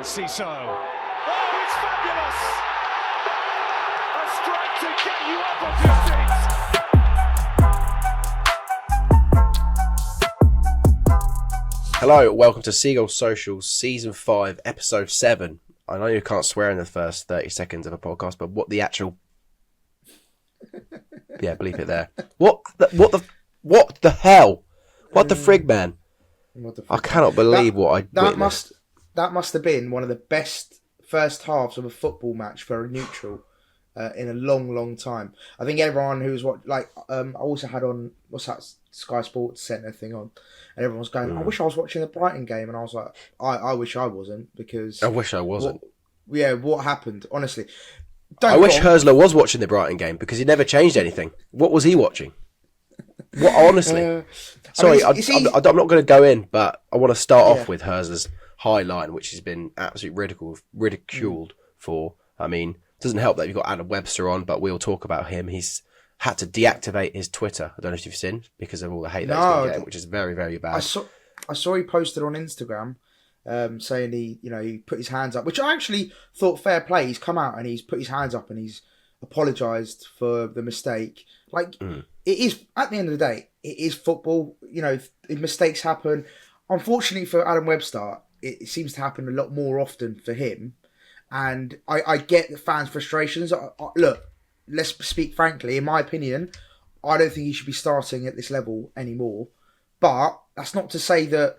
Ciso. Oh, it's fabulous! A strike to get you up off your seats. Hello, welcome to Seagulls Social, Season 5, Episode 7. I know you can't swear in the first 30 seconds of a podcast, but what the actual... Yeah, bleep it there. What the hell? What the frig, man? I cannot believe what I witnessed. That must have been one of the best first halves of a football match for a neutral in a long time. I think everyone who was I also had on Sky Sports Centre thing on, and everyone was going, "I wish I was watching the Brighton game," and I was like, "I wish I wasn't because I wish I wasn't." What happened? Honestly, I wish Hurzeler was watching the Brighton game because he never changed anything. What was he watching? What honestly? Sorry, I'm not going to go in, but I want to start off with Hurzeler's high line, which has been absolutely ridiculed for. I mean, it doesn't help that you've got Adam Webster on, but we'll talk about him. He's had to deactivate his Twitter. I don't know if you've seen, because of all the hate that he's been getting, which is very, very bad. I saw he posted on Instagram saying he put his hands up, which I actually thought fair play. He's come out and he's put his hands up and he's apologised for the mistake. It is, at the end of the day, it is football. Mistakes happen. Unfortunately for Adam Webster, it seems to happen a lot more often for him. And I get the fans' frustrations. Look, let's speak frankly. In my opinion, I don't think he should be starting at this level anymore. But that's not to say that,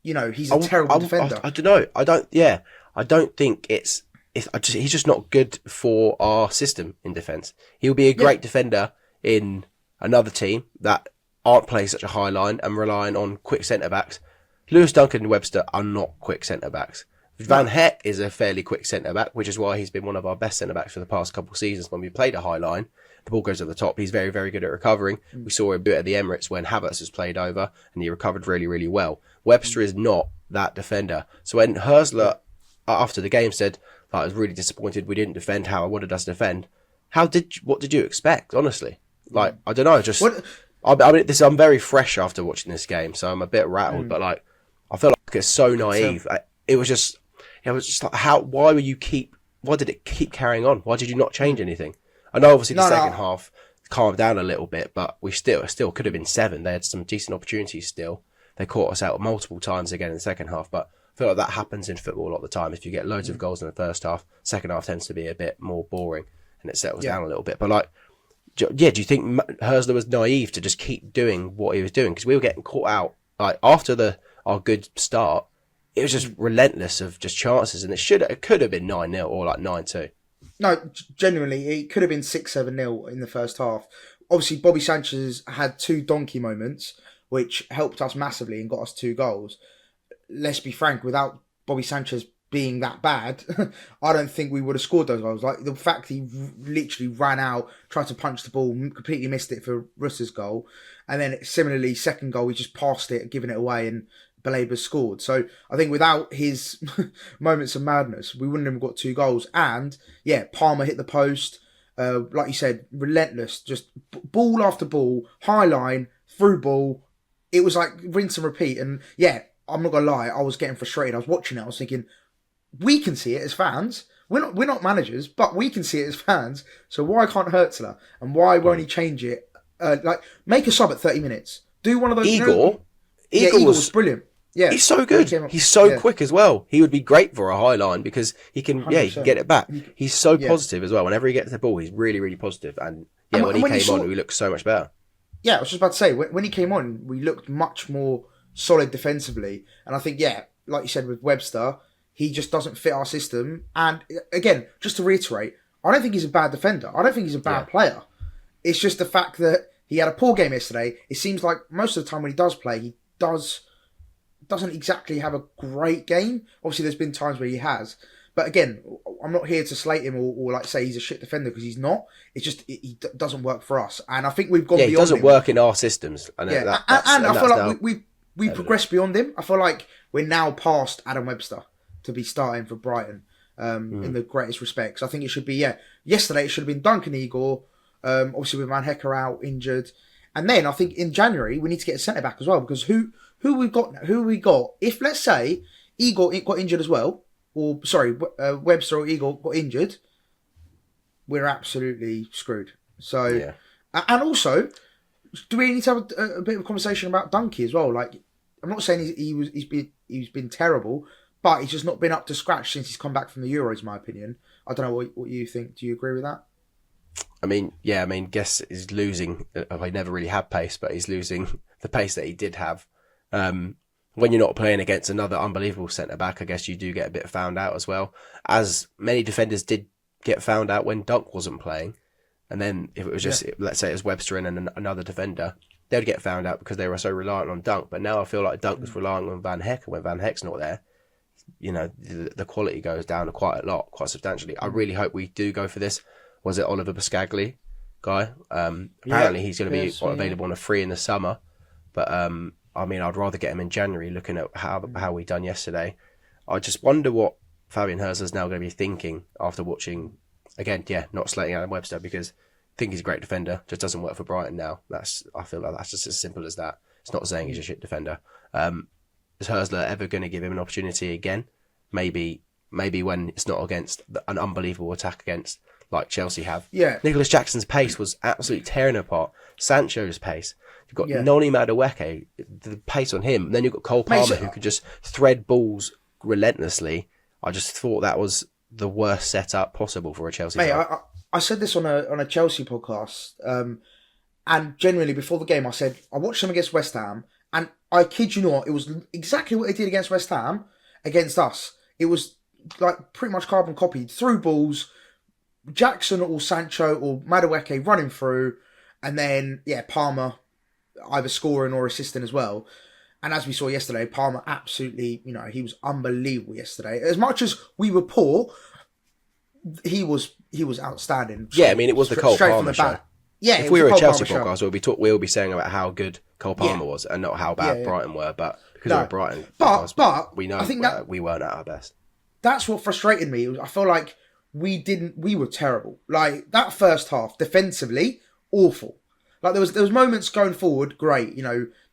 he's a terrible defender. I don't know. I don't think he's just not good for our system in defence. He'll be a great defender in another team that aren't playing such a high line and relying on quick centre-backs. Lewis Duncan and Webster are not quick centre-backs. Van Het is a fairly quick centre-back, which is why he's been one of our best centre-backs for the past couple of seasons. When we played a high line, the ball goes at the top. He's very, very good at recovering. We saw him do it at the Emirates when Havertz has played over, and he recovered really, really well. Webster is not that defender. So when Hurzeler, after the game, said, I was really disappointed we didn't defend how I wanted us to defend, what did you expect, honestly? I don't know, I'm very fresh after watching this game, so I'm a bit rattled, but I feel like it's so naive. It was just like, why did it keep carrying on? Why did you not change anything? I know obviously the second half calmed down a little bit, but we still could have been 7. They had some decent opportunities still. They caught us out multiple times again in the second half, but I feel like that happens in football a lot of the time. If you get loads of goals in the first half, second half tends to be a bit more boring and it settles down a little bit. But do you think Hurzeler was naive to just keep doing what he was doing? Because we were getting caught out after our good start. It was just relentless of just chances, and it could have been 9-0 or 9-2. No, genuinely, it could have been 6-7-0 in the first half. Obviously, Bobby Sanchez had 2 donkey moments, which helped us massively and got us 2 goals. Let's be frank, without Bobby Sanchez being that bad, I don't think we would have scored those goals. Like, the fact he literally ran out, tried to punch the ball, completely missed it for Russ's goal. And then similarly, second goal, we just passed it, given it away, and Baleba scored. So I think without his moments of madness, we wouldn't have got 2 goals. And Palmer hit the post. Like you said, relentless, just ball after ball, high line, through ball. It was like rinse and repeat. And I'm not gonna lie, I was getting frustrated. I was watching it. I was thinking, we can see it as fans. We're not managers, but we can see it as fans. So why can't Hurzeler? And why won't he change it? Make a sub at 30 minutes. Do one of those. Igor was brilliant. Yeah, he's so good. He's so quick as well. He would be great for a high line because he can get it back. He's so positive as well. Whenever he gets the ball, he's really, really positive. And when he came on, we looked so much better. Yeah, I was just about to say, when he came on, we looked much more solid defensively. And I think, like you said with Webster, he just doesn't fit our system. And again, just to reiterate, I don't think he's a bad defender. I don't think he's a bad player. It's just the fact that he had a poor game yesterday. It seems like most of the time when he does play, he doesn't exactly have a great game. Obviously, there's been times where he has. But again, I'm not here to slate him or say he's a shit defender, because he's not. It's just he doesn't work for us. And I think we've gone beyond him. He doesn't work in our systems. And I feel like we progressed beyond him. I feel like we're now past Adam Webster to be starting for Brighton in the greatest respects. I think it should be, yesterday it should have been Duncan Igor, obviously with Van Hecker out, injured. And then I think in January we need to get a centre-back as well, because who we got? If, let's say, Igor got injured as well, Webster or Eagle got injured, we're absolutely screwed. So, Yeah. and also, do we need to have a bit of a conversation about Dunkey as well? Like, I'm not saying he's been terrible, but he's just not been up to scratch since he's come back from the Euros, in my opinion. I don't know what you think. Do you agree with that? I mean, Guess is losing. He never really had pace, but he's losing the pace that he did have. When you're not playing against another unbelievable centre back, I guess you do get a bit found out as well. As many defenders did get found out when Dunk wasn't playing, and then if it was just let's say it was Webster and another defender, they'd get found out because they were so reliant on Dunk. But now I feel like Dunk was relying on Van Heck, and when Van Heck's not there, the quality goes down quite substantially. I really hope we do go for this. Was it Oliver Biscagli guy? Apparently he's going to be available on a free in the summer, but I mean, I'd rather get him in January. Looking at how we done yesterday, I just wonder what Fabian Hurzeler's now going to be thinking after watching. Again, not slating Adam Webster because I think he's a great defender. Just doesn't work for Brighton now. I feel like that's just as simple as that. It's not saying he's a shit defender. Is Hurzeler ever going to give him an opportunity again? Maybe when it's not against an unbelievable attack against like Chelsea have. Yeah. Nicholas Jackson's pace was absolutely tearing apart. Sancho's pace. You've got Noni Madueke, the pace on him. And then you've got Cole Palmer who could just thread balls relentlessly. I just thought that was the worst setup possible for a Chelsea side. I said this on a Chelsea podcast, and genuinely before the game I said I watched them against West Ham, and I kid you not, it was exactly what they did against West Ham against us. It was like pretty much carbon copied. Through balls, Jackson or Sancho or Madueke running through, and then Palmer either scoring or assisting as well. And as we saw yesterday, Palmer absolutely, he was unbelievable yesterday. As much as we were poor, he was outstanding. Yeah, I mean, it was the Cole Palmer show. Yeah, if we were a Chelsea podcast, we'll be saying about how good Cole Palmer was and not how bad Brighton were. But because we're Brighton, but we know we weren't at our best. That's what frustrated me. I feel like we were terrible. Like that first half, defensively, awful. Like there was moments going forward, great.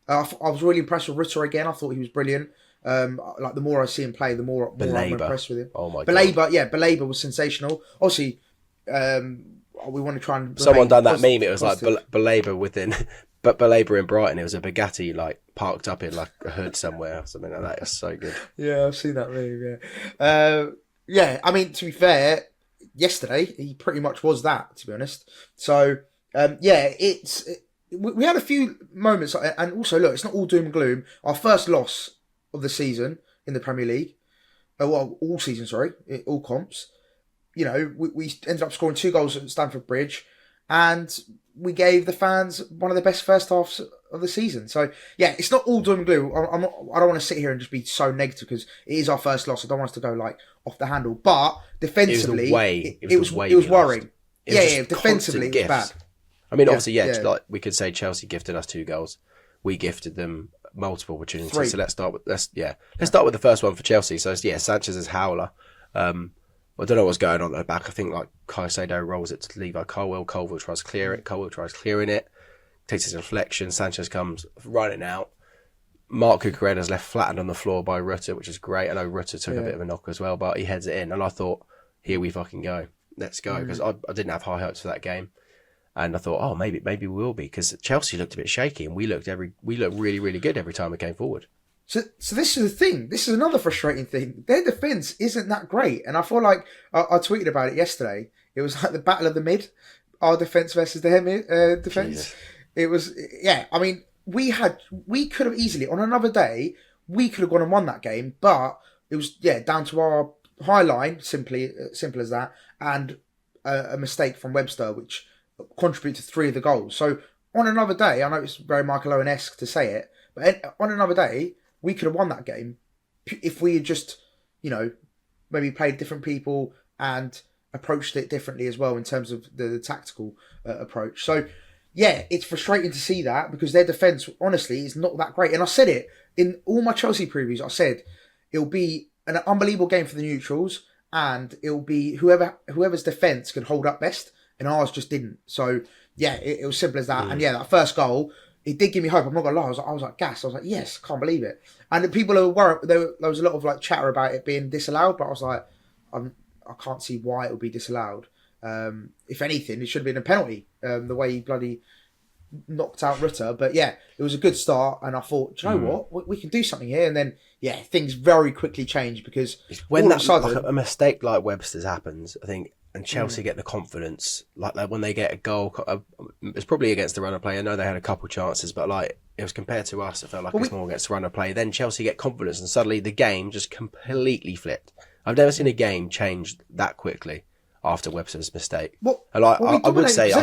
I was really impressed with Ritter again. I thought he was brilliant. Like the more I see him play, the more I'm impressed with him. Oh my god, Belabor was sensational. Obviously, we want to try and. Someone done that meme. It was positive. Like Belabor within, but Belabor in Brighton. It was a Bugatti like parked up in like a hood somewhere or something like that. It's so good. Yeah, I've seen that meme. Yeah, I mean to be fair, yesterday he pretty much was that. To be honest, so we had a few moments, and also look, it's not all doom and gloom. Our first loss of the season in the Premier League, all season, sorry, all comps. We ended up scoring 2 goals at Stamford Bridge, and we gave the fans one of the best first halves of the season. So yeah, it's not all doom and gloom. I don't want to sit here and just be so negative because it is our first loss. I don't want us to go like off the handle, but defensively, it was worrying. Defensively, it was bad. I mean, obviously, like we could say Chelsea gifted us 2 goals. We gifted them multiple opportunities. 3. So let's start with the first one for Chelsea. So Sanchez's howler. I don't know what's going on at the back. I think like Caicedo rolls it to Levi Colwill. Colwill tries to clear it. Colwill tries clearing it. Takes his deflection. Sanchez comes running out. Mark Cucurella's left flattened on the floor by Rutter, which is great. I know Rutter took a bit of a knock as well, but he heads it in. And I thought, here we fucking go. Let's go. Because I didn't have high hopes for that game. And I thought, maybe we will be, because Chelsea looked a bit shaky, and we looked really, really good every time we came forward. So this is the thing. This is another frustrating thing. Their defence isn't that great, and I feel like I tweeted about it yesterday. It was like the battle of the mid, our defence versus their defence. Jesus. It was, I mean, we could have easily on another day we could have gone and won that game, but it was down to our high line, simple as that, and a mistake from Webster, which contributed to 3 of the goals. So on another day, I know it's very Michael Owen-esque to say it, but on another day, we could have won that game if we had just, maybe played different people and approached it differently as well in terms of the tactical approach. So, it's frustrating to see that because their defence, honestly, is not that great. And I said it in all my Chelsea previews. I said it'll be an unbelievable game for the neutrals, and it'll be whoever's defence can hold up best. And ours just didn't. So, it was simple as that. And that first goal, it did give me hope. I'm not gonna lie. I was like gassed. I was like, yes, can't believe it. And the people who were worried, there was a lot of like chatter about it being disallowed, but I was like, I can't see why it would be disallowed. If anything, it should have been a penalty. The way he bloody knocked out Rutter. But yeah, it was a good start, and I thought, do you know what, we can do something here. And then yeah, things very quickly changed because when all of a sudden, like a mistake like Webster's happens, I think, and Chelsea get the confidence, like when they get a goal, it's probably against the runner play. I know they had a couple chances, but like it was compared to us, it felt like it's more against the runner play. Then Chelsea get confidence, and suddenly the game just completely flipped. I've never seen a game change that quickly after Webster's mistake. I would say, I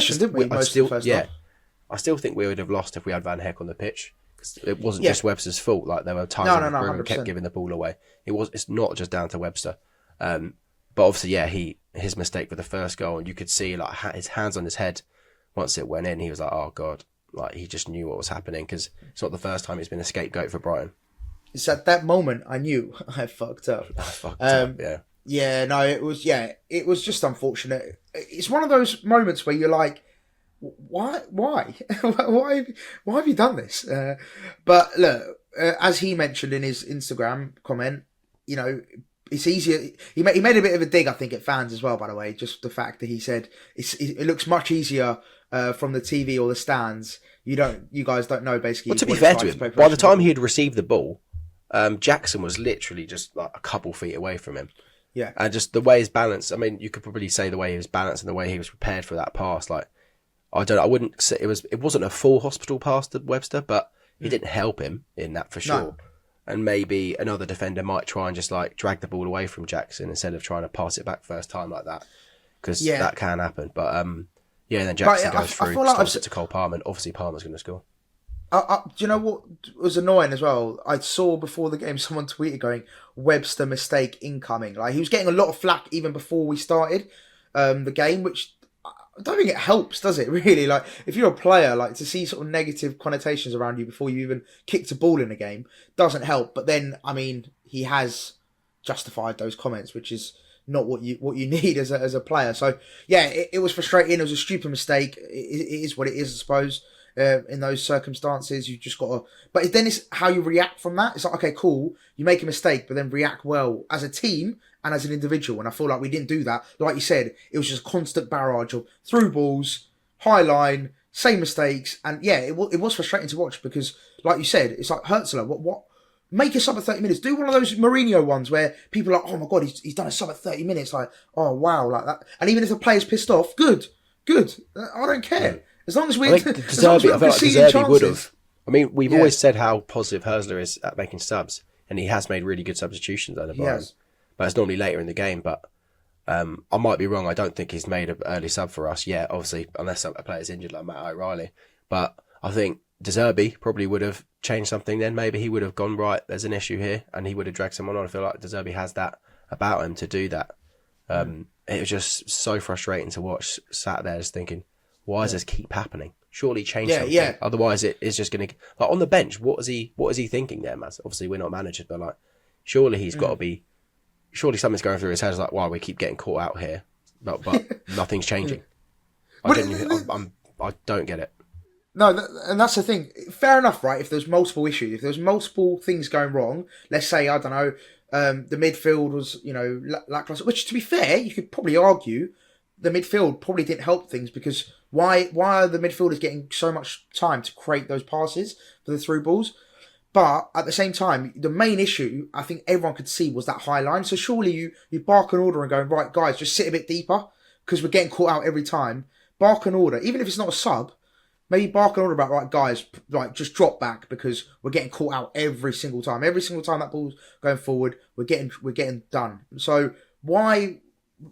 still think we would have lost if we had Van Heck on the pitch, because it wasn't just Webster's fault. Like there were times when Bruno kept giving the ball away. It's not just down to Webster. But obviously, yeah, his mistake for the first goal, and you could see like his hands on his head once it went in. He was like, "Oh God!" Like he just knew what was happening, because it's not the first time he's been a scapegoat for Brighton. It's at that moment I knew I fucked up. Yeah, no, it was just unfortunate. It's one of those moments where you're like, why, why have you done this? But look, as he mentioned in his Instagram comment, you know, it's easier. He made a bit of a dig, I think, at fans as well. By the way, just the fact that he said it looks much easier from the TV or the stands. You guys don't know basically. Well, to be fair to him, by the time he had received the ball, Jackson was literally just like a couple feet away from him. Yeah, and just the way his balance. I mean, you could probably say the way he was balanced and the way he was prepared for that pass. Like, I wouldn't say it wasn't a full hospital pass to Webster, but it didn't help him in that for sure. No. And maybe another defender might try and just like drag the ball away from Jackson instead of trying to pass it back first time like that, because that can happen. But yeah, then Jackson goes through, stops it to Cole Palmer, and obviously Palmer's going to score. Do you know what was annoying as well? I saw before the game someone tweeted going, "Webster mistake incoming." Like he was getting a lot of flack even before we started the game, which I don't think it helps, does it? Really, like if you're a player, like to see sort of negative connotations around you before you even kicked a ball in a game doesn't help. But then, I mean, he has justified those comments, which is not what you need as a player. So yeah, it was frustrating. It was a stupid mistake. It is what it is, I suppose. In those circumstances, you just got to. But then it's how you react from that. It's like, okay, cool, you make a mistake, but then react well as a team and as an individual. And I feel like we didn't do that. Like you said, it was just a constant barrage of through balls, high line, same mistakes, and yeah, it was frustrating to watch because, like you said, it's like Hurzeler. What? Make a sub at 30 minutes. Do one of those Mourinho ones where people are like, oh my God, he's done a sub at 30 minutes. Like, oh wow, like that. And even if the player's pissed off, good. I don't care. As long as we're I feel like Deserby would have. I mean, we've always said how positive Hurzeler is at making subs, and he has made really good substitutions under Brighton. But it's normally later in the game. But I might be wrong. I don't think he's made an early sub for us yet, obviously, unless a player's injured like Matt O'Reilly. But I think Deserby probably would have changed something then. Maybe he would have gone, right, there's an issue here, and he would have dragged someone on. I feel like Deserby has that about him to do that. It was just so frustrating to watch, sat there just thinking, why does this keep happening? Surely change something. Yeah. Otherwise, it is just going to... Like, on the bench, what is he thinking there, Maz? Obviously, we're not managers, but like, surely he's got to be... Surely something's going through his head. It's like, why we keep getting caught out here, but nothing's changing. I don't get it. No, and that's the thing. Fair enough, right? If there's multiple issues, if there's multiple things going wrong, let's say, I don't know, the midfield was, lackluster, which, to be fair, you could probably argue the midfield probably didn't help things, because why are the midfielders getting so much time to create those passes for the through balls? But at the same time, the main issue I think everyone could see was that high line. So surely you bark an order and go, right, guys, just sit a bit deeper because we're getting caught out every time. Bark an order, even if it's not a sub, maybe bark an order about, right, guys, like just drop back because we're getting caught out every single time. Every single time that ball's going forward, we're getting done. So why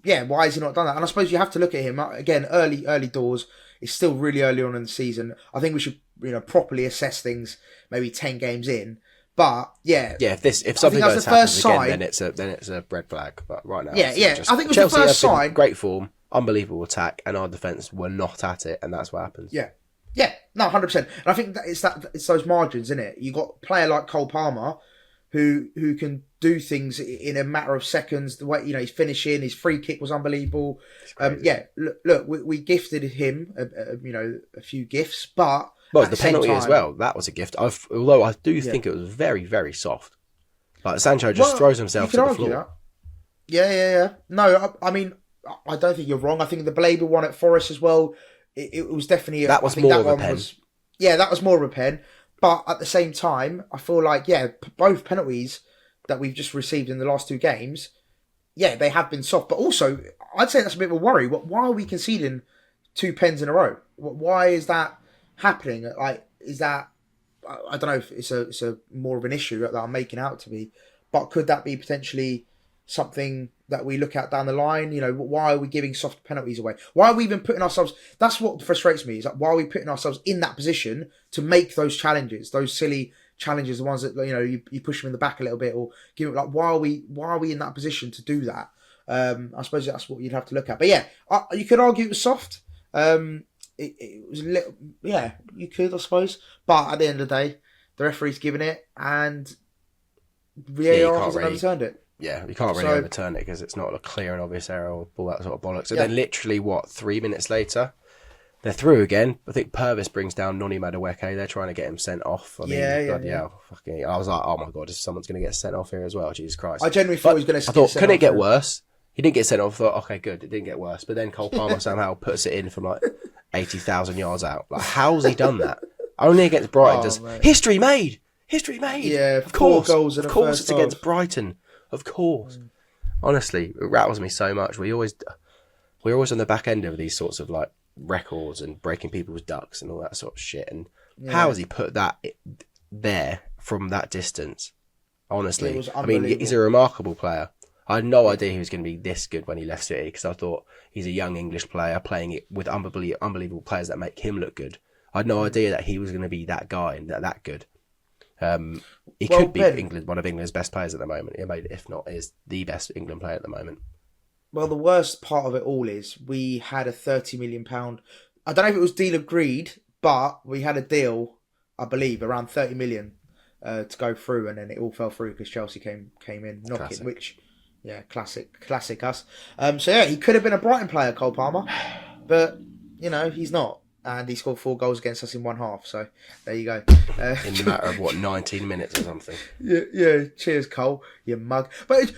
has he not done that? And I suppose you have to look at him again. Early doors. It's still really early on in the season. I think we should, properly assess things maybe 10 games in. But if something does happen again, then it's a red flag. But right now, I think it was Chelsea the first sign. Great form, unbelievable attack, and our defence were not at it, and that's what happens. Yeah, no, 100%. And I think it's those margins, isn't it? You got a player like Cole Palmer, who can do things in a matter of seconds. The way he's finishing, his free kick was unbelievable. Look, we gifted him a few gifts, but Well, At the same penalty as time- well. That was a gift. Although I do think it was very, very soft. Like Sancho just Well, throws himself you to could the argue floor. that. Yeah. No, I mean, I don't think you're wrong. I think the Blaber one at Forest as well, it was definitely... That was I think more that of a one pen. that was more of a pen. But at the same time, I feel like, both penalties that we've just received in the last 2 games, they have been soft. But also, I'd say that's a bit of a worry. Why are we conceding 2 pens in a row? Why is that happening? Like, is that... I don't know if it's a more of an issue that I'm making out to be, but could that be potentially something that we look at down the line? You know, why are we giving soft penalties away? Why are we even putting ourselves... That's what frustrates me, is like, why are we putting ourselves in that position to make those challenges, those silly challenges, the ones that, you know, you push them in the back a little bit, or give it, like, why are we in that position to do that? I suppose that's what you'd have to look at. But yeah, you could argue it was soft. It was a little, you could, I suppose. But at the end of the day, the referee's given it, and VAR hasn't overturned it. Yeah, you can't really overturn it because it's not a clear and obvious error or all that sort of bollocks. So then literally, 3 minutes later, they're through again. I think Purvis brings down Noni Madueke. They're trying to get him sent off. I was like, oh my God, someone's going to get sent off here as well. Jesus Christ. I genuinely thought he was going to I thought, couldn't it get worse? He didn't get sent off. I thought, okay, good, it didn't get worse. But then Cole Palmer somehow puts it in from like 80,000 yards out. Like, how's he done that? Only against Brighton. History made. Yeah, of course. 4 goals in the first it's against Brighton. Of course. Honestly, it rattles me so much. We're always on the back end of these sorts of like records and breaking people's ducks and all that sort of shit. And how has he put that there from that distance? Honestly, I mean, he's a remarkable player. I had no idea he was going to be this good when he left City, because I thought he's a young English player playing it with unbelievable players that make him look good. I had no idea that he was going to be that guy and that good. He could be one of England's best players at the moment. If not, is the best England player at the moment. Well, the worst part of it all is we had a £30 million. I don't know if it was deal agreed, but we had a deal, I believe, around 30 million to go through, and then it all fell through because Chelsea came in knocking, Classic. which, classic us. He could have been a Brighton player, Cole Palmer, but you know he's not. And he scored 4 goals against us in one half. So there you go. In the matter of 19 minutes or something. Yeah. Cheers, Cole, you mug. But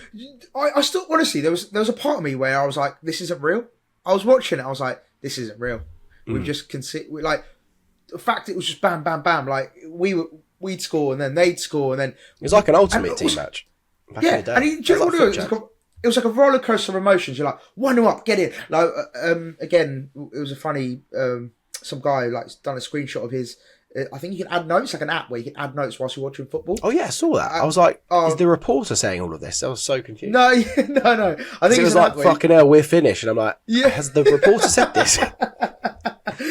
I still, honestly, there was a part of me where I was like, this isn't real. I was watching it. I was like, this isn't real. We've just like the fact it was just bam, bam, bam. Like we'd score and then they'd score and then it was like an ultimate team match. Back in the day. And do you know what it was? It was like a roller coaster of emotions. You're like 1-0 up, get in. Like again, it was a funny. Some guy like done a screenshot of his. I think you can add notes, like an app where you can add notes whilst you're watching football. Oh yeah, I saw that. I was like, is the reporter saying all of this? I was so confused. No. I think it was like, fucking hell, we're finished, and I'm like, has the reporter said this?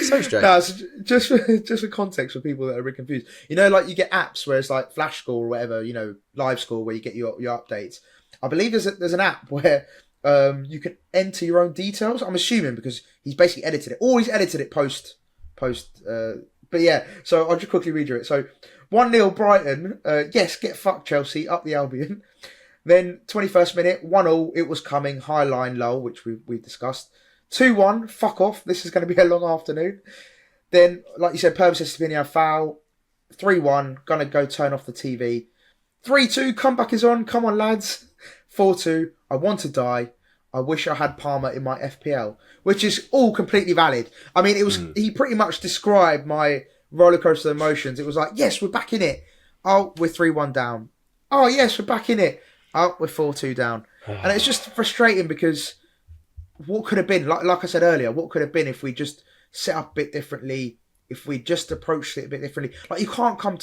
So strange. No, just for context for people that are a bit confused. You know, like you get apps where it's like Flash Score or whatever. You know, Live Score where you get your updates. I believe there's an app where you can enter your own details. I'm assuming because he's basically edited it. Or he's edited it post. But yeah, so I'll just quickly read you it. So 1-0 Brighton. Yes, get fucked Chelsea, up the Albion. Then 21st minute, 1-0, it was coming, high line, low, which we discussed. 2-1, fuck off, this is going to be a long afternoon. Then, like you said, Purvis Estepinian foul. 3-1, going to go turn off the TV. 3-2, comeback is on, come on lads. 4-2, I want to die. I wish I had Palmer in my FPL, which is all completely valid. I mean, it was he pretty much described my rollercoaster emotions. It was like, yes, we're back in it. Oh, we're 3-1 down. Oh, yes, we're back in it. Oh, we're 4-2 down. And it's just frustrating because what could have been, like I said earlier, what could have been if we just set up a bit differently, if we just approached it a bit differently. Like, you can't go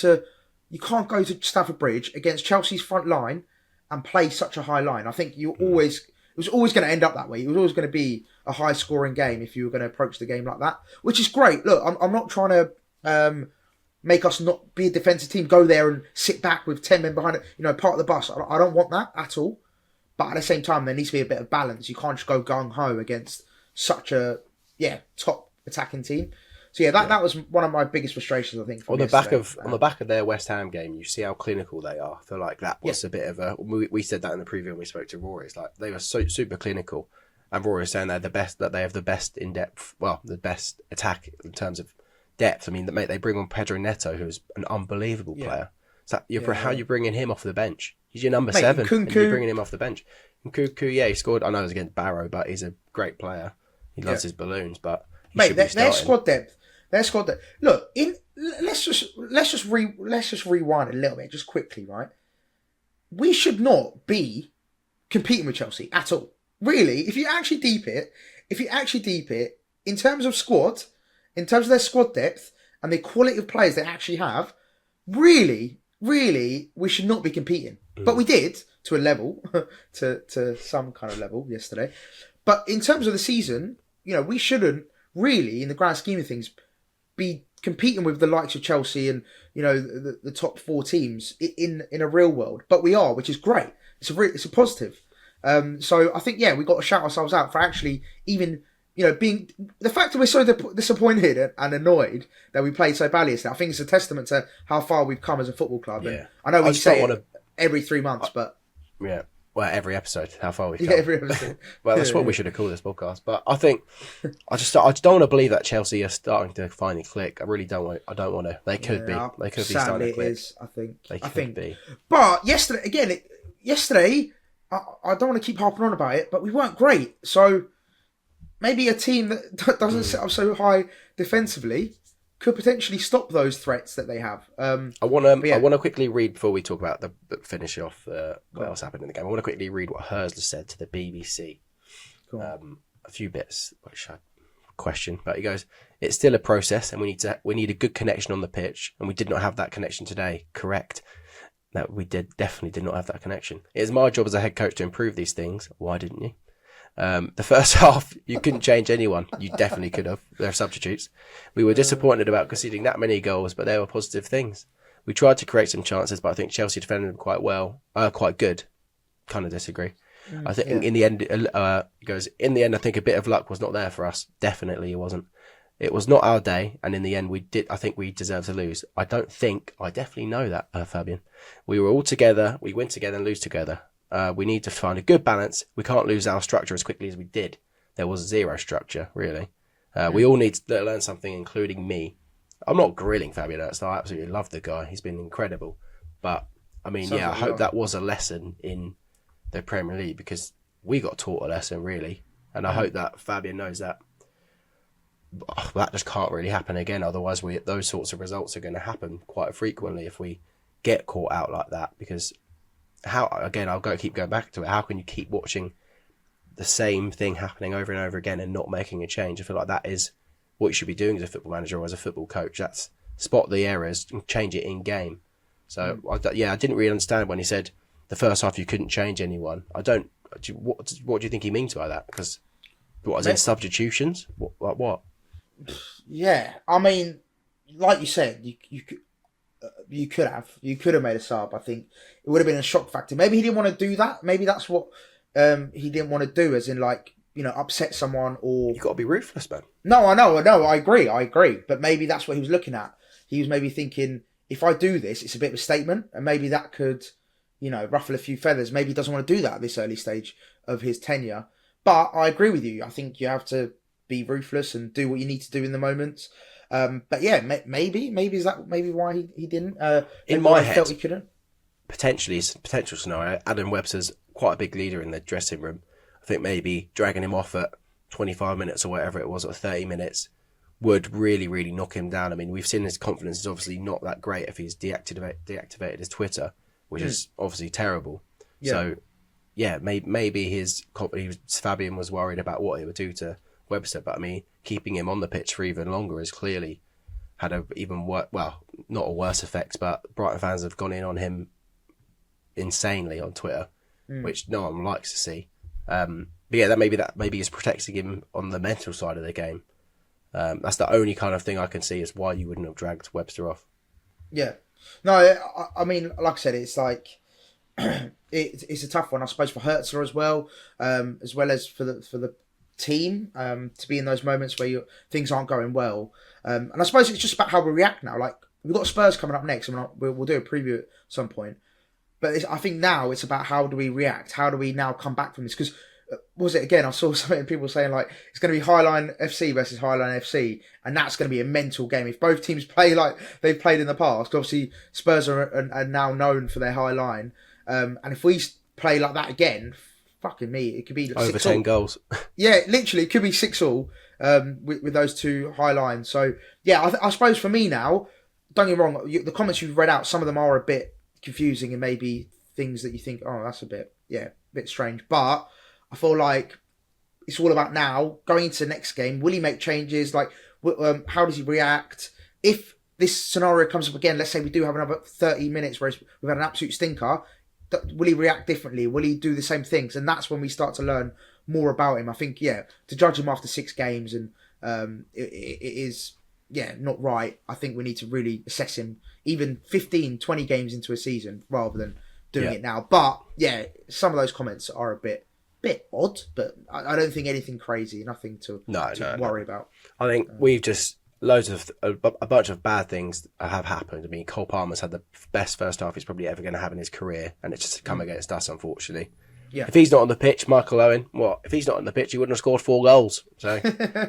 to Stamford Bridge against Chelsea's front line and play such a high line. I think it was always going to end up that way. It was always going to be a high-scoring game if you were going to approach the game like that, which is great. Look, I'm not trying to make us not be a defensive team, go there and sit back with 10 men behind it, part of the bus. I don't want that at all. But at the same time, there needs to be a bit of balance. You can't just go gung-ho against such a, top attacking team. So that was one of my biggest frustrations, I think. On the back of their West Ham game, you see how clinical they are. I feel like that was a bit of a. We said that in the preview when we spoke to Rory. It's like they were so super clinical, and Rory was saying they're the best. That they have the best in depth. Well, the best attack in terms of depth. I mean, mate, they bring on Pedro Neto, who's an unbelievable player. So how are you bringing him off the bench? He's your number 7, and you're bringing him off the bench. And Nkunku, he scored. I know it was against Barrow, but he's a great player. He loves his balloons, but he should be starting. Their squad depth. Look, let's just rewind a little bit, just quickly, right? We should not be competing with Chelsea at all. Really, if you actually deep it, in terms of squad, in terms of their squad depth and the quality of players they actually have, really, we should not be competing. But we did to a level, to some kind of level yesterday. But in terms of the season, we shouldn't really, in the grand scheme of things, be competing with the likes of Chelsea and the top 4 teams in a real world. But we are, which is great. It's a positive. So I think we got to shout ourselves out for actually even being the fact that we're so disappointed and annoyed that we played so badly yesterday. I think it's a testament to how far we've come as a football club. Yeah. And I know we say it every 3 months, but well, every episode, how far we've come. Yeah, every episode. Well, that's what we should have called this podcast. But I think I just don't want to believe that Chelsea are starting to finally click. I really don't want. I don't want to. They could be. They could be starting to click. Is, I think. They could be. But yesterday, I don't want to keep harping on about it, but we weren't great. So maybe a team that doesn't set up so high defensively could potentially stop those threats that they have. I want to quickly read before we talk about finish off what else happened in the game. I want to quickly read what Hurzeler said to the BBC. Cool. A few bits which I question, but he goes, "It's still a process, and we need a good connection on the pitch, and we did not have that connection today." Correct. That we definitely did not have that connection. It is my job as a head coach to improve these things. Why didn't you? The first half, you couldn't change anyone. You definitely could have. There are substitutes. We were disappointed about conceding that many goals, but there were positive things. We tried to create some chances, but I think Chelsea defended them quite good. Kind of disagree. I think in the end, in the end, I think a bit of luck was not there for us. Definitely it wasn't. It was not our day, and in the end, I think we deserved to lose. I definitely know that, Fabian. We were all together. We win together and lose together. We need to find a good balance. We can't lose our structure as quickly as we did. There was zero structure, really. We all need to learn something, including me. I'm not grilling Fabian Ertz. I absolutely love the guy. He's been incredible. But, I mean, I hope that was a lesson in the Premier League, because we got taught a lesson, really. And I hope that Fabian knows that that just can't really happen again. Otherwise, those sorts of results are going to happen quite frequently if we get caught out like that. Because keep going back to it. How can you keep watching the same thing happening over and over again and not making a change? I feel like that is what you should be doing as a football manager or as a football coach. That's spot the errors and change it in game. So I didn't really understand when he said the first half you couldn't change anyone. What do you think he means by that? Because in substitutions? What? Yeah, I mean, like you said, you could have made a sub. I think it would have been a shock factor. Maybe he didn't want to do that. Maybe that's what he didn't want to do, as in upset someone or. You got to be ruthless, man. No, I know. I agree. But maybe that's what he was looking at. He was maybe thinking, if I do this, it's a bit of a statement, and maybe that could, ruffle a few feathers. Maybe he doesn't want to do that at this early stage of his tenure. But I agree with you. I think you have to be ruthless and do what you need to do in the moments. But yeah, maybe why he didn't. In my head, felt he couldn't. Potentially, it's a potential scenario. Adam Webster's quite a big leader in the dressing room. I think maybe dragging him off at 25 minutes or whatever it was, or 30 minutes, would really, really knock him down. I mean, we've seen his confidence is obviously not that great if he's deactivated his Twitter, which is obviously terrible. Yeah. So, yeah, maybe Fabian was worried about what he would do to Webster, but I mean, keeping him on the pitch for even longer has clearly had not a worse effect, but Brighton fans have gone in on him insanely on Twitter, which no one likes to see. But yeah, maybe is protecting him on the mental side of the game. That's the only kind of thing I can see is why you wouldn't have dragged Webster off. Yeah, no, I mean, like I said, it's like it's a tough one, I suppose, for Hurzeler as well as for the team to be in those moments where things aren't going well. And I suppose it's just about how we react now. Like, we've got Spurs coming up next, and we'll do a preview at some point. But I think now it's about how do we react? How do we now come back from this? Because was it again? I saw something people saying like it's going to be Highline FC versus Highline FC, and that's going to be a mental game if both teams play like they've played in the past. Obviously, Spurs are now known for their high line, and if we play like that again, fucking me, it could be like over 10 goals. Yeah, literally, it could be 6-6 with those two high lines. So yeah, I suppose for me now, don't get me wrong, the comments you've read out, some of them are a bit confusing and maybe things that you think, oh, that's a bit strange. But I feel like it's all about now going into the next game. Will he make changes? Like, how does he react if this scenario comes up again? Let's say we do have another 30 minutes where we've had an absolute stinker. Will he react differently? Will he do the same things? And that's when we start to learn more about him. I think, to judge him after 6 games and it is, not right. I think we need to really assess him even 15, 20 games into a season rather than doing it now. But, some of those comments are a bit odd, but I don't think anything crazy, nothing to worry about. I think we've just... loads of a bunch of bad things have happened. I mean, Cole Palmer's had the best first half he's probably ever going to have in his career, and it's just come against us, unfortunately. Yeah. If he's not on the pitch, Michael Owen, if he's not on the pitch, he wouldn't have scored 4 goals. So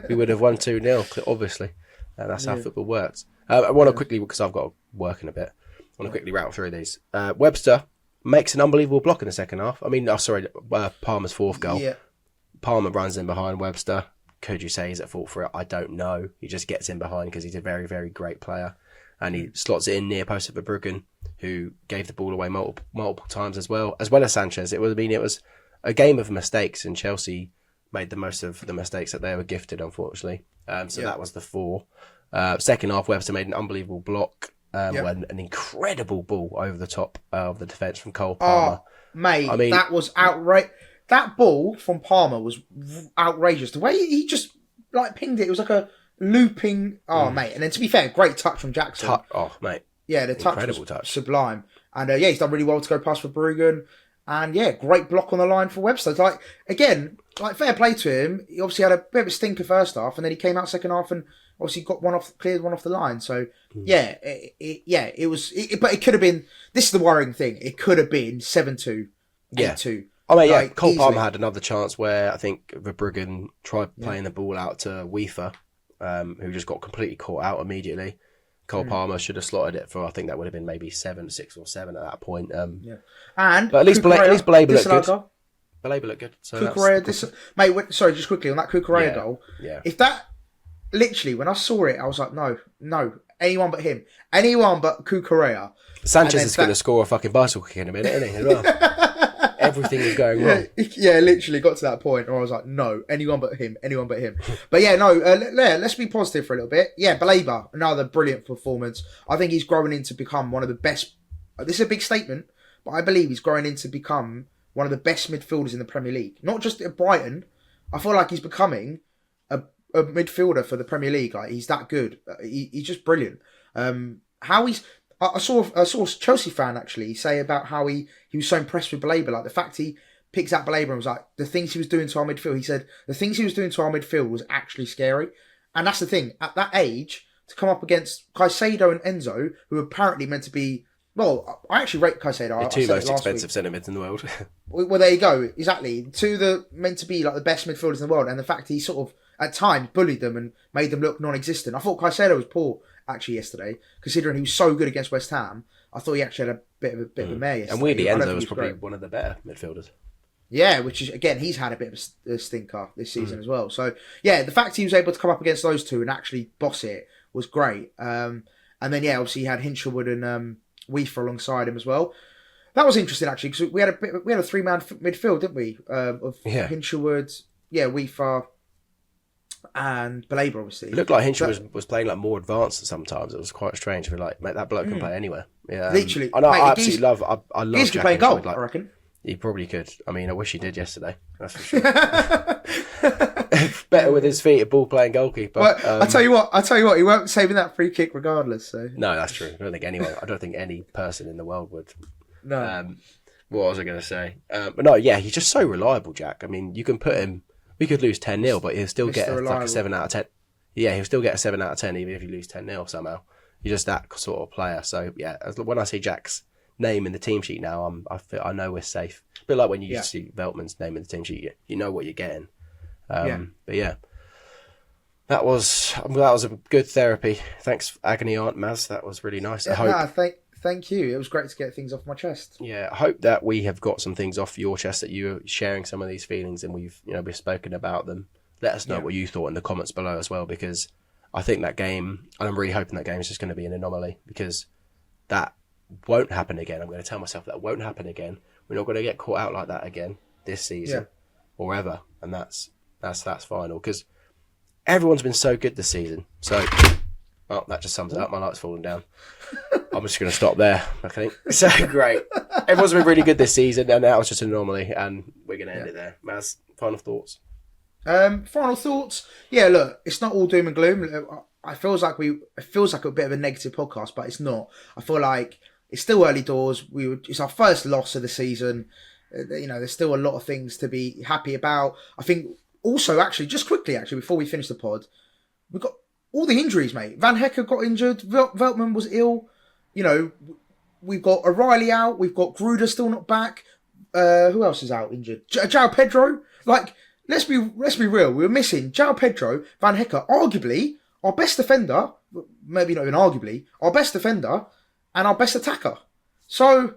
we would have won 2-0, obviously. And that's how football works. I want to quickly, because I've got to work in a bit, I want to quickly rattle through these. Webster makes an unbelievable block in the second half. I mean, Palmer's 4th goal. Yeah. Palmer runs in behind Webster. Could you say he's at fault for it? I don't know. He just gets in behind because he's a very, very great player. And he slots it in near post of Verbruggen, who gave the ball away multiple times as well as Sanchez. It was a game of mistakes, and Chelsea made the most of the mistakes that they were gifted, unfortunately. That was the 4. Second half, Webster made an unbelievable block, when an incredible ball over the top of the defence from Cole Palmer. Oh, mate, I mean, that was outright. That ball from Palmer was outrageous. The way he just pinged it was like a looping. Oh, mate. And then to be fair, great touch from Jackson. Mate. Yeah, the touch was sublime. And he's done really well to go past Verbruggen. And great block on the line for Webster. Fair play to him. He obviously had a bit of a stinker first half, and then he came out second half and obviously cleared one off the line. So it was. But it could have been. This is the worrying thing. It could have been 7-2, 8-2. I mean, Cole Palmer had another chance where I think Verbruggen tried playing the ball out to Weaver, who just got completely caught out immediately. Cole Palmer should have slotted it for, I think that would have been maybe 6 or 7 at that point. And but at least Baleba looked good. Baleba looked good. So mate, sorry, just quickly on that Cucurella goal. Yeah. If that literally, when I saw it, I was like, no, anyone but him, anyone but Cucurella. Sanchez is going to score a fucking bicycle kick in a minute, isn't he? As well. Everything was going wrong. Yeah, literally got to that point where I was like, no, anyone but him. But let's be positive for a little bit. Yeah, Baleba, another brilliant performance. I think he's growing into become one of the best. This is a big statement, but I believe he's growing into become one of the best midfielders in the Premier League. Not just at Brighton. I feel like he's becoming a midfielder for the Premier League. Like, he's that good. He's just brilliant. I saw a Chelsea fan actually say about how he was so impressed with Baleba. Like, the fact he picks out Baleba and was like, the things he was doing to our midfield. He said the things he was doing to our midfield was actually scary. And that's the thing. At that age, to come up against Caicedo and Enzo, who are apparently meant to be... Well, I actually rate Caicedo. The 2 most expensive centre-mids in the world. Well, there you go. Exactly. 2 that meant to be like the best midfielders in the world. And the fact he sort of, at times, bullied them and made them look non-existent. I thought Caicedo was poor, actually, yesterday, considering he was so good against West Ham. I thought he actually had a bit of a mare yesterday. And weirdly, Enzo was probably one of the better midfielders. Yeah, which is, again, he's had a bit of a stinker this season as well. So, the fact he was able to come up against those 2 and actually boss it was great. And then, obviously, he had Hinshelwood and Weaver alongside him as well. That was interesting, actually, because we had a 3-man midfield, didn't we? Of Hinshelwood, Weaver, and Baleba, obviously. It looked like Hinshelwood was playing like more advanced sometimes. It was quite strange. We're like, mate, that bloke can play anywhere. Yeah, literally. I absolutely love. I love. He's can play goal. I reckon he probably could. I mean, I wish he did yesterday. That's for sure. Better with his feet, a ball playing goalkeeper. Well, I tell you what, he weren't saving that free kick regardless. So no, that's true. I don't think any person in the world would. No. What was I going to say? But no, he's just so reliable, Jack. I mean, you can put him. We could lose 10-0, but he'll still get a 7 out of 10. Yeah, he'll still get a 7 out of 10 even if you lose 10-0 somehow. You're just that sort of player. So, when I see Jack's name in the team sheet now, I know we're safe. a bit like when you see Veltman's name in the team sheet, you know what you're getting. But yeah, that was a good therapy. Thanks, Agony Aunt Maz. That was really nice. Thank you. It was great to get things off my chest. Yeah, I hope that we have got some things off your chest, that you're sharing some of these feelings, and we've spoken about them. Let us know what you thought in the comments below as well, because I think that game, and I'm really hoping that game is just going to be an anomaly, because that won't happen again. I'm going to tell myself that won't happen again. We're not going to get caught out like that again this season or ever, and that's final, because everyone's been so good this season. So, that just sums it up. My light's falling down. I'm just going to stop there, I think. So great. Everyone's been really good this season, and that was just an anomaly, and we're going to end it there. Maz, final thoughts? Final thoughts. Yeah, look, it's not all doom and gloom. It feels like a bit of a negative podcast, but it's not. I feel like it's still early doors. It's our first loss of the season. There's still a lot of things to be happy about. I think also, just quickly, before we finish the pod, we've got all the injuries, mate. Van Hecker got injured. Veltman was ill. We've got O'Reilly out. We've got Gruder still not back. Who else is out injured? João Pedro. Let's be real. We were missing João Pedro, Van Hecker, arguably our best defender. Maybe not even arguably our best defender and our best attacker. So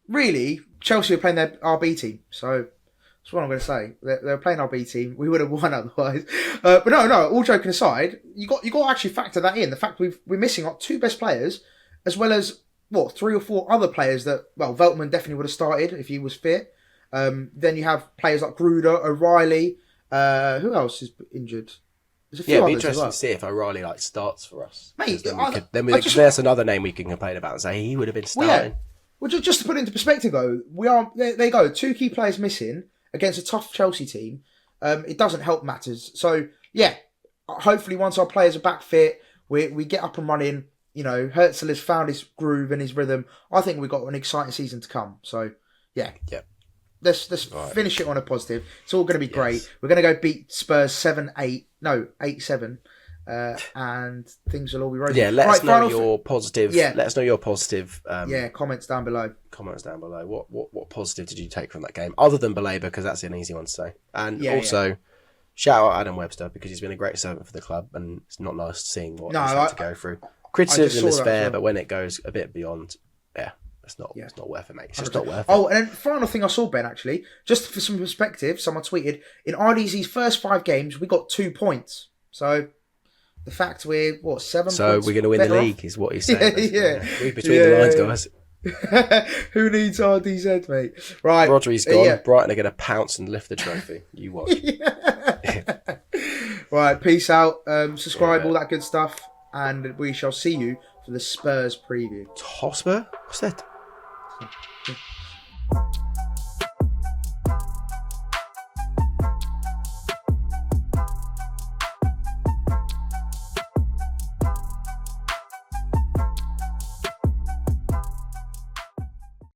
really, Chelsea are playing our B team. So that's what I'm going to say. They're playing our B team. We would have won otherwise. But no. All joking aside, you got to actually factor that in. The fact we're missing our two best players, as well as 3 or 4 other players that Veltman definitely would have started if he was fit. Then you have players like Gruder, O'Reilly. Who else is injured? There's a few it'd be others interesting as well. to see if O'Reilly starts for us. Mate, there's another name we can complain about and say he would have been starting. Well, just to put it into perspective, though, there you go. 2 key players missing against a tough Chelsea team. It doesn't help matters. So yeah, hopefully once our players are back fit, we get up and running. Hurzeler's found his groove and his rhythm. I think we've got an exciting season to come. So yeah. Let's finish it on a positive. It's all going to be great. We're going to go beat Spurs 8-7, and things will all be rosy. Yeah, let us know your positive. Yeah. Let us know your positive. Comments down below. What positive did you take from that game, other than Belay, because that's an easy one to say. And also, shout out Adam Webster, because he's been a great servant for the club, and it's not nice seeing what he's had to go through. Criticism is fair, but when it goes a bit beyond, it's not worth it, mate. It's just not worth it. Oh, and then final thing I saw, Ben, actually, just for some perspective, someone tweeted, in RDZ's first 5 games, we got 2 points. So the fact we're, 7 points? So we're going to win the league, is what he's saying. Read between the lines, guys. Who needs RDZ, mate? Right. Rodri's gone. Brighton are going to pounce and lift the trophy. You watch. Right, peace out. Subscribe, all that good stuff. And we shall see you for the Spurs preview. Hotspur? What's that?